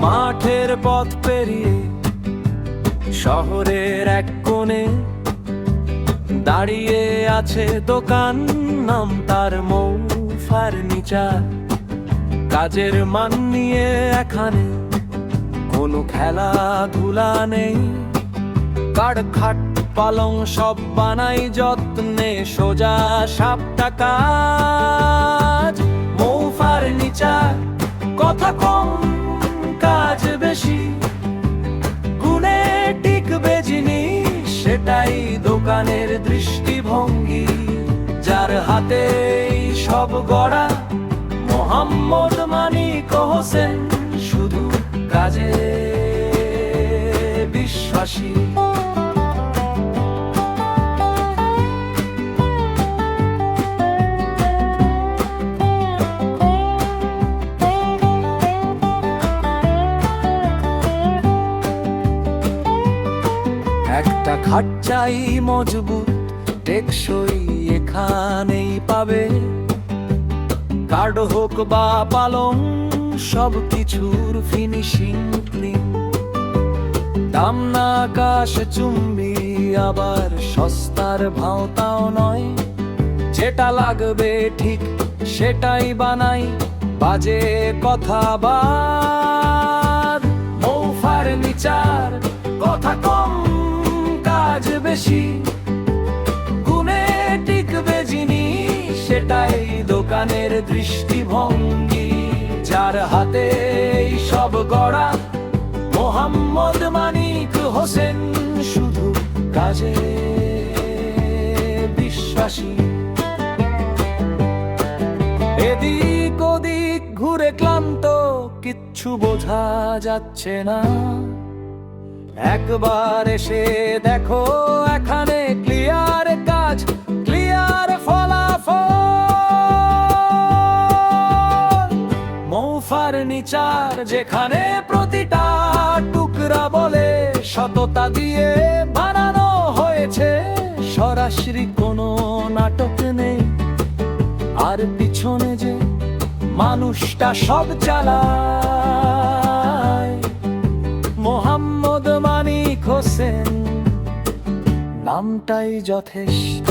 মাঠের পথ পেরিয়ে শহরের এক কোণে দাঁড়িয়ে আছে দোকান, নাম তার মৌ ফার্নিচার। কাজের মান নিয়ে এখানে কোনো খেলাধুলা নেই। কাঠ খাট পালং সব বানাই যত্নে, সোজা সাপটা কাজ। মৌ ফার্নিচার, কথা কম কাজ বেশি, গুণে টিকবে জিনিস সেটাই দোকানের দৃষ্টিভঙ্গি। যার হাতে সব গড়া মোহাম্মদ মানিক হোসেন, শুধু কাজে বিশ্বাসী। একটা খাট চাই মজবুত টেকসই, এখানেই পাবে। কার্ড হোক বা পালং, সব কিছুর ফিনিশিং ক্লিন। দাম না আকাশ চুম্বি, আবার সস্তার ভাওতাও নয়। যেটা লাগবে ঠিক সেটাই বানাই, বাজে কথা বাদ। মৌ ফার্নিচার, কথা কম কাজ বেশি, গুণে টিকবে জিনিস সেটাই দোকানের দৃষ্টিভঙ্গি। যার হাতে সব গড়া মোহাম্মদ মানিক হোসেন, শুধু কাজে বিশ্বাসী। এদিক ওদিক ঘুরে ক্লান্ত, কিচ্ছু বোঝা যাচ্ছে না। একবার এসে দেখো এখানে ক্লিয়ার কাজ, ক্লিয়ার ফলাফল। মৌ ফার্নিচার, যেখানে প্রতিটা টুকরা বলে সততা দিয়ে বানানো হয়েছে। সরাসরি কোনো নাটক নেই, আর পিছনে যে মানুষটা সব চালায়, মোহাম্মদ মানিক হোসেন নামটাই যথেষ্ট।